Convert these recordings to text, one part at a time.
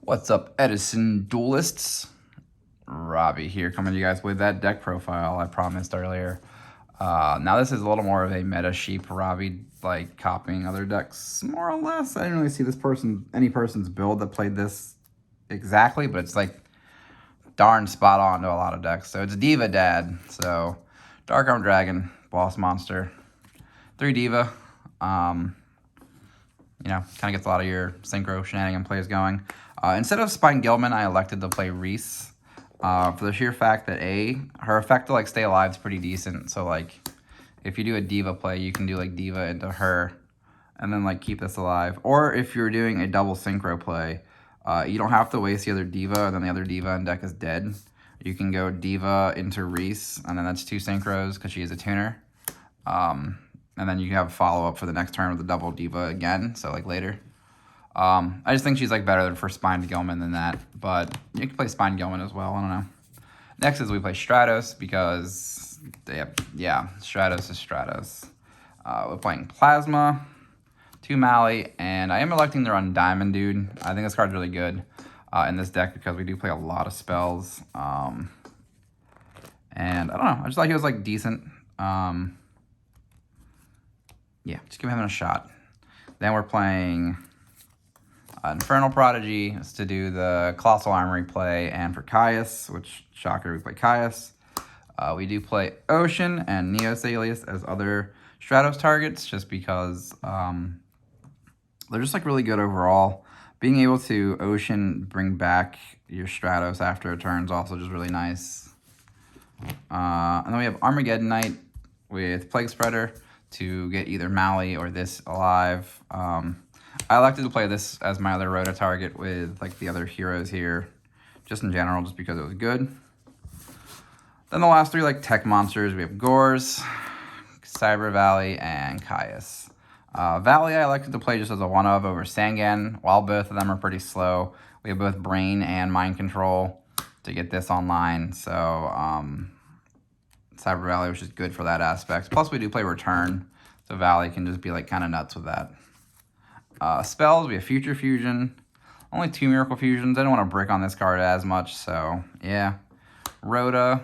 What's up, Edison duelists? Robbie here, coming to you guys with that deck profile I promised earlier. Now this is a little more of a meta sheep Robbie, like copying other decks, more or less. I didn't really see any person's build that played this exactly, but it's like darn spot on to a lot of decks. So it's Diva Dad. So Dark Arm Dragon, Boss Monster, 3 Diva. You know, kind of gets a lot of your synchro shenanigan plays going. Instead of Spine Gilman, I elected to play REESE. For the sheer fact that her effect to like stay alive is pretty decent. So like, if you do a Diva play, you can do like Diva into her, and then like keep this alive. Or if you're doing a double synchro play, you don't have to waste the other Diva, and then the other Diva in deck is dead. You can go Diva into REESE, and then that's 2 synchros because she is a tuner. And then you can have a follow-up for the next turn with the double Diva again, so like later. I just think she's like better for Spine Gilman than that, but you can play Spine Gilman as well, I don't know. Next is we play Stratos because, Stratos is Stratos. We're playing Plasma, 2 Mally, and I am electing to run Diamond Dude. I think this card's really good in this deck because we do play a lot of spells. And I don't know, I just thought he was like decent. Yeah, just give him a shot. Then we're playing Infernal Prodigy to do the Colossal Armory play, and for Caius, which, shocker, we play Caius. We do play Ocean and Neos Alias as other Stratos targets, just because they're just like really good overall. Being able to Ocean bring back your Stratos after a turn is also just really nice. And then we have Armageddon Knight with Plague Spreader to get either Mally or this alive. I elected to play this as my other Rota target with like the other heroes here, just in general, just because it was good. Then the last 3 like tech monsters, we have Gores, Cyber Valley, and Caius. Valley I elected to play just as a one-of over Sangan. While both of them are pretty slow, we have both Brain and Mind Control to get this online. So Cyber Valley, which is good for that aspect. Plus, we do play Return, so Valley can just be like kind of nuts with that. Spells, we have Future Fusion. Only 2 Miracle Fusions. I don't want to brick on this card as much, so yeah. Rhoda.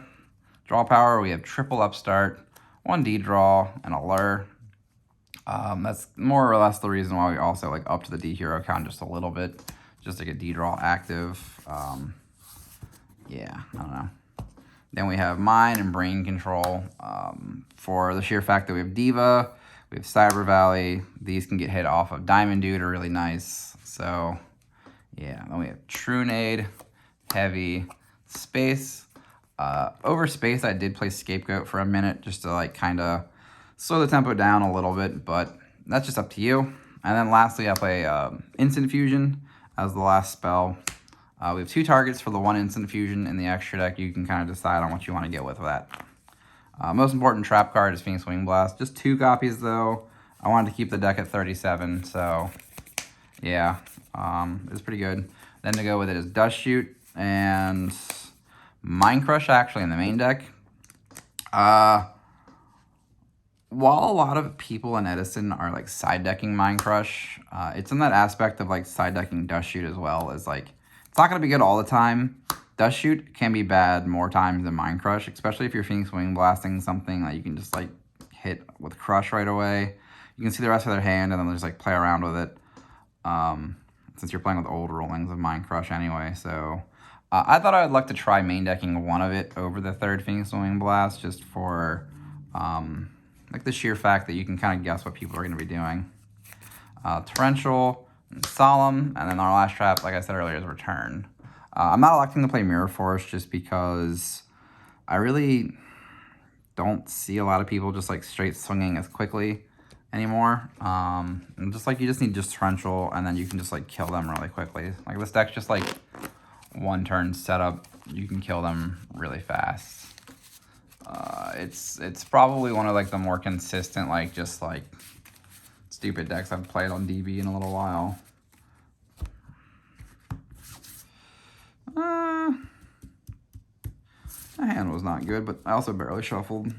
Draw power, we have triple Upstart, 1 D-Draw, and a Lure. That's more or less the reason why we also like up to the D-Hero count just a little bit, just to get D-Draw active. Yeah, I don't know. Then we have Mind and Brain Control. For the sheer fact that we have Diva, we have Cyber Valley. These can get hit off of Diamond Dude, are really nice. So, yeah. Then we have Trunade, Heavy, Space. Over Space, I did play Scapegoat for a minute just to like kind of slow the tempo down a little bit, but that's just up to you. And then lastly, I play Instant Fusion as the last spell. We have 2 targets for the 1 Instant Fusion in the extra deck. You can kind of decide on what you want to get with that. Most important trap card is Phoenix Wing Blast. Just 2 copies though. I wanted to keep the deck at 37, so yeah, it's pretty good. Then to go with it is Dust Shoot and Mind Crush actually in the main deck. While a lot of people in Edison are like side decking Mind Crush, it's in that aspect of like side decking Dust Shoot as well. As like, it's not going to be good all the time. Dust Shoot can be bad more times than Mind Crush, especially if you're Phoenix Wing Blasting something that you can just like hit with Crush right away. You can see the rest of their hand and then just like play around with it. Since you're playing with old rulings of Mind Crush anyway. So I thought I would like to try main decking one of it over the 3rd Phoenix Wing Blast, just for like the sheer fact that you can kind of guess what people are going to be doing. Torrential, and Solemn, and then our last trap, like I said earlier, is Return. I'm not electing to play Mirror Force just because I really don't see a lot of people just like straight swinging as quickly anymore. And just like you just need just Torrential, and then you can just like kill them really quickly. Like this deck's just like 1 turn setup, you can kill them really fast. It's probably one of like the more consistent like just like stupid decks I've played on DB in a little while. The hand was not good, but I also barely shuffled.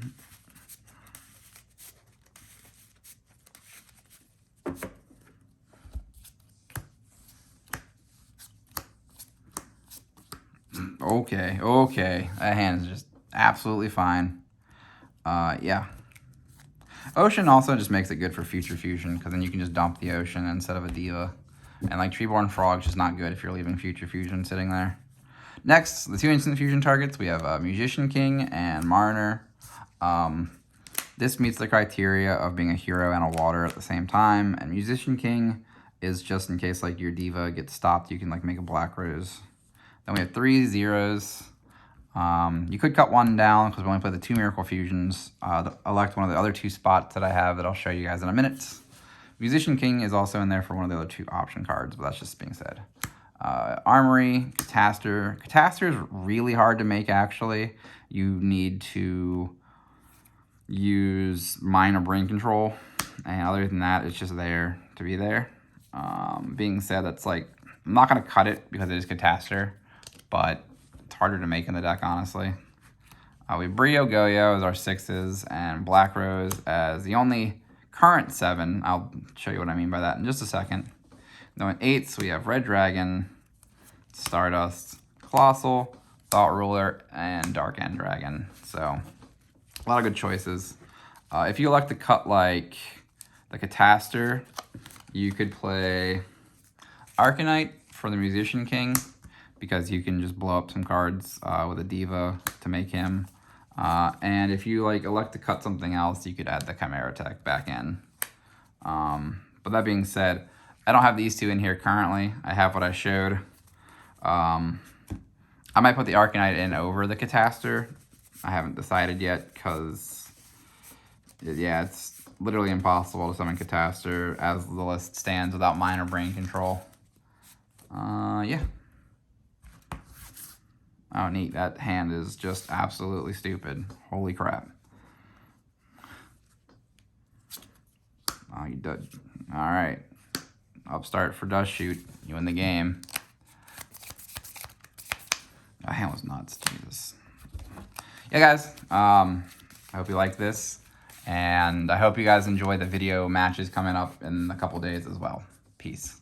Okay, okay. That hand is just absolutely fine. Yeah. Ocean also just makes it good for future fusion, because then you can just dump the ocean instead of a Diva. And like Treeborn Frog's just not good if you're leaving future fusion sitting there. Next, the 2 instant fusion targets, we have Musician King and Mariner. This meets the criteria of being a hero and a water at the same time. And Musician King is just in case like your Diva gets stopped, you can like make a Black Rose. Then we have 3 zeros. You could cut one down because we only play the 2 Miracle Fusions. Elect one of the other 2 spots that I have that I'll show you guys in a minute. Musician King is also in there for one of the other 2 option cards, but that's just being said. Armory, Cataster. Cataster is really hard to make, actually. You need to use Mine or Brain Control, and other than that, it's just there to be there. Being said, that's like, I'm not going to cut it because it is Cataster, but it's harder to make in the deck, honestly. We have Brio Goyo as our 6s, and Black Rose as the only current 7. I'll show you what I mean by that in just a second. Then in 8s, we have Red Dragon, Stardust, Colossal, Thought Ruler, and Dark End Dragon. So, a lot of good choices. If you like to cut like the Cataster, you could play Arcanite for the Musician King, because you can just blow up some cards with a Diva to make him. And if you like elect to cut something else, you could add the Chimera Tech back in. But that being said, I don't have these 2 in here currently. I have what I showed. I might put the Arcanite in over the Cataster. I haven't decided yet because, yeah, it's literally impossible to summon Cataster as the list stands without Mine or Brain Control. Yeah. Oh, neat. That hand is just absolutely stupid. Holy crap. Oh, you did. All right. Upstart for Dust Shoot. You win the game. That hand was nuts. Jesus. Yeah, guys. I hope you like this. And I hope you guys enjoy the video matches coming up in a couple days as well. Peace.